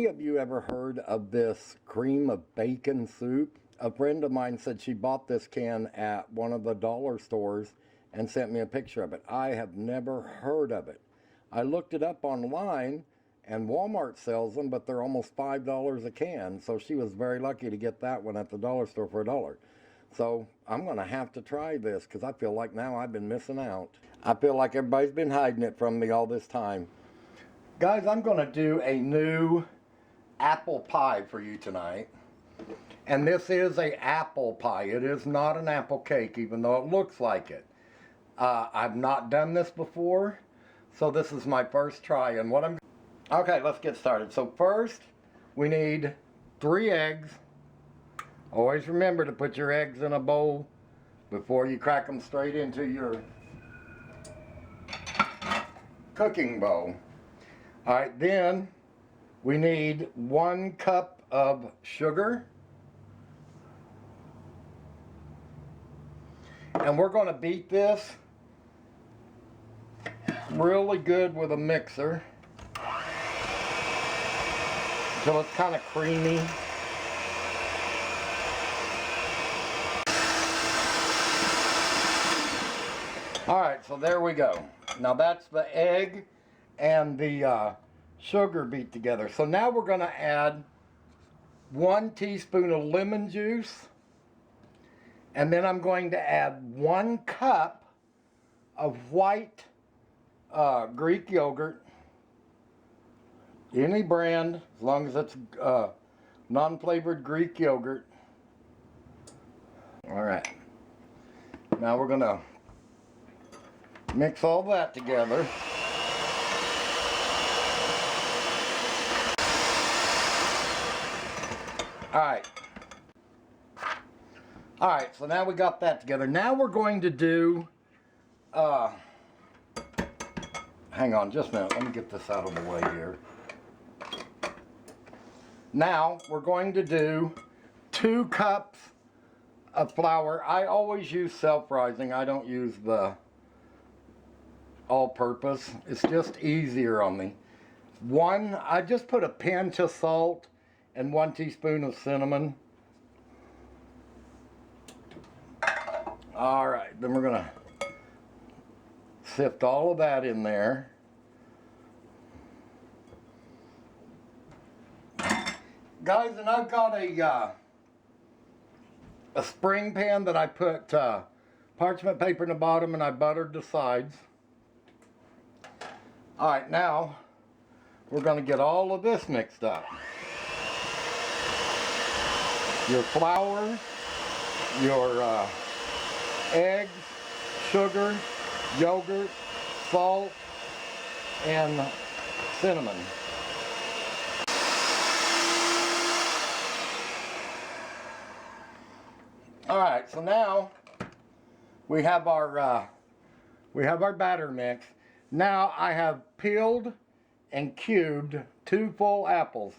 of you ever heard of this cream of bacon soup? A friend of mine said she bought this can at one of the dollar stores and sent me a picture of it. I have never heard of it. I looked it up online and Walmart sells them, but they're almost $5 a can. So she was very lucky to get that one at the dollar store for $1. So I'm going to have to try this because I feel like now I've been missing out. I feel like everybody's been hiding it from me all this time. Guys, I'm going to do a new apple pie for you tonight. And this is an apple pie. It is not an apple cake, even though it looks like it. I've not done this before, so this is my first try. And okay, let's get started. So first, we need 3 eggs. Always remember to put your eggs in a bowl before you crack them straight into your cooking bowl. All right, then we need 1 cup of sugar. And we're going to beat this really good with a mixer until it's kind of creamy. Alright, so there we go. Now that's the egg and the sugar beat together. So now we're going to add 1 teaspoon of lemon juice. And then I'm going to add 1 cup of white Greek yogurt. Any brand, as long as it's non-flavored Greek yogurt. Alright. Now we're going to mix all that together. Alright, so now we got that together. Now we're going to do, hang on just a minute, let me get this out of the way here. Now we're going to do 2 cups of flour. I always use self-rising. I don't use the all-purpose. It's just easier on me. I just put a pinch of salt and 1 teaspoon of cinnamon. Alright, then we're going to sift all of that in there. Guys, and I've got a spring pan that I put parchment paper in the bottom and I buttered the sides. Alright, now we're going to get all of this mixed up. Your flour, your eggs, sugar, yogurt, salt, and cinnamon. Alright, so now we have our batter mix. Now I have peeled and cubed 2 full apples.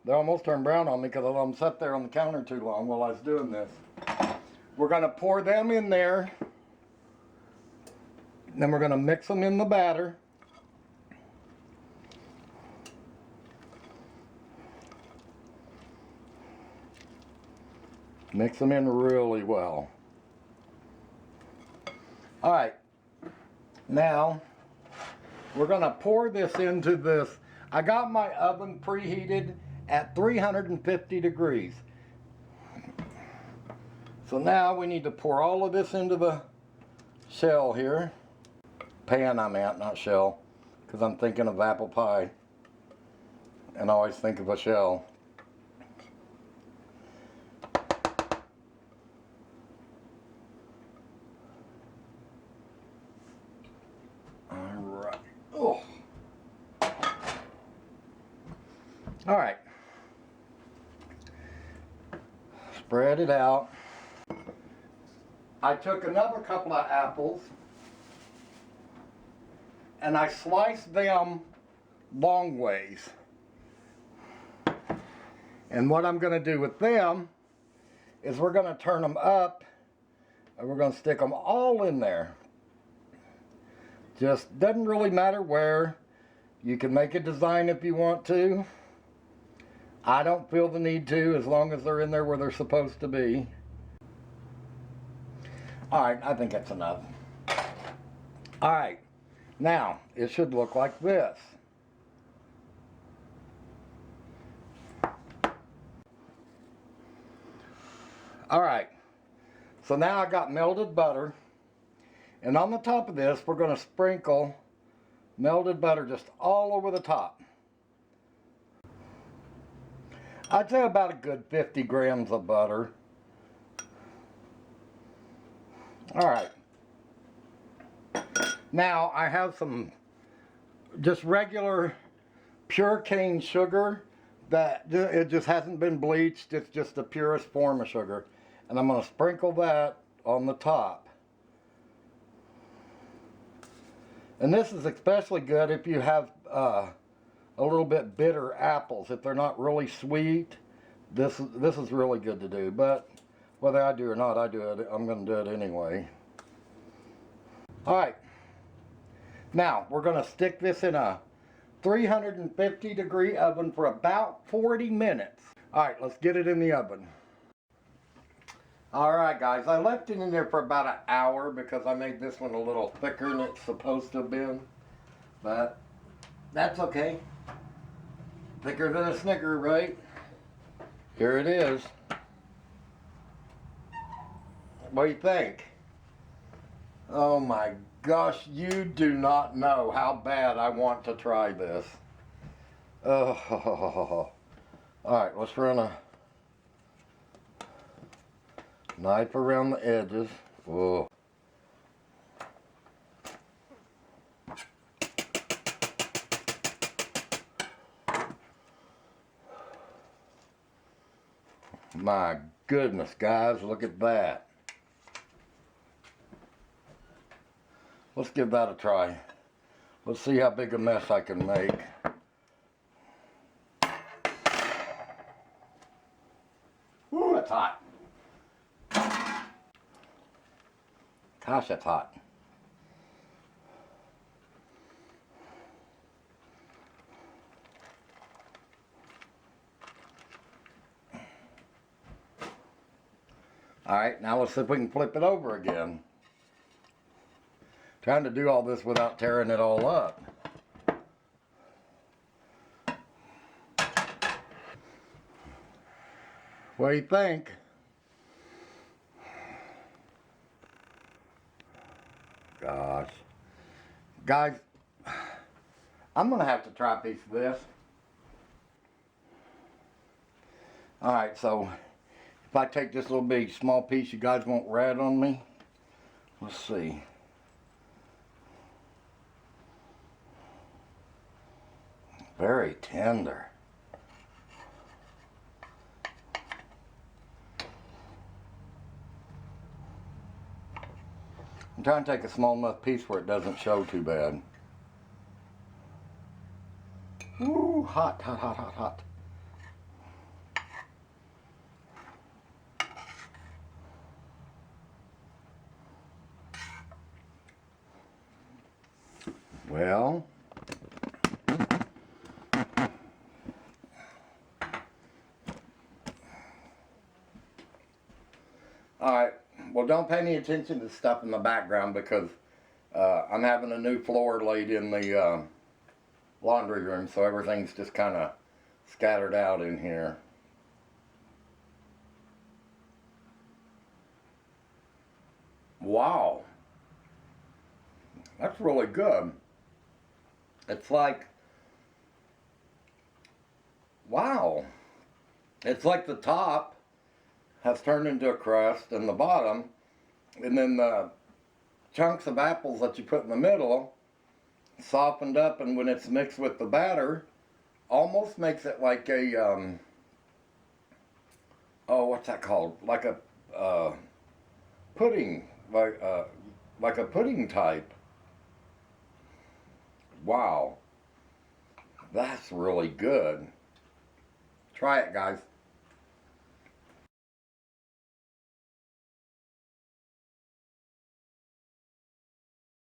They almost turned brown on me because I let them sit there on the counter too long while I was doing this. We're going to pour them in there. Then we're going to mix them in the batter. Mix them in really well. Alright, now we're going to pour this into this. I got my oven preheated at 350 degrees. So now we need to pour all of this into the shell here. Pan I meant, not shell, because I'm thinking of apple pie and I always think of a shell. Alright. Oh. Alright. Spread it out. I took another couple of apples and I sliced them long ways. And what I'm going to do with them is we're going to turn them up and we're going to stick them all in there. Just doesn't really matter where. You can make a design if you want to. I don't feel the need to, as long as they're in there where they're supposed to be. Alright, I think that's enough. Alright, now it should look like this. Alright, so now I got melted butter, and on the top of this we're going to sprinkle melted butter just all over the top. I'd say about a good 50 grams of butter. Alright, now I have some just regular pure cane sugar that it just hasn't been bleached. It's just the purest form of sugar. And I'm going to sprinkle that on the top. And this is especially good if you have a little bit bitter apples. If they're not really sweet, this is really good to do. But whether I do or not, I'm going to do it anyway. Alright. Now, we're going to stick this in a 350 degree oven for about 40 minutes. Alright, let's get it in the oven. Alright guys, I left it in there for about an hour because I made this one a little thicker than it's supposed to have been. But that's okay. Thicker than a Snicker, right? Here it is. What do you think? Oh my gosh, you do not know how bad I want to try this. Oh. Alright, let's run a knife around the edges. Whoa. My goodness, guys, look at that. Let's give that a try. Let's see how big a mess I can make. Ooh, that's hot. Gosh, that's hot. Alright, now let's see if we can flip it over again. Trying to do all this without tearing it all up. What do you think? Gosh. Guys, I'm going to have to try a piece of this. Alright, so if I take this little big small piece, you guys won't rat on me? Let's see. Very tender. I'm trying to take a small enough piece where it doesn't show too bad. Ooh, hot, hot, hot, hot, hot. Well, alright, well don't pay any attention to stuff in the background because I'm having a new floor laid in the laundry room, so everything's just kind of scattered out in here. Wow, that's really good. It's like, wow, it's like the top has turned into a crust and the bottom, and then the chunks of apples that you put in the middle softened up, and when it's mixed with the batter, almost makes it like a, oh, what's that called? Like a pudding, like a pudding type. Wow, that's really good. Try it, guys.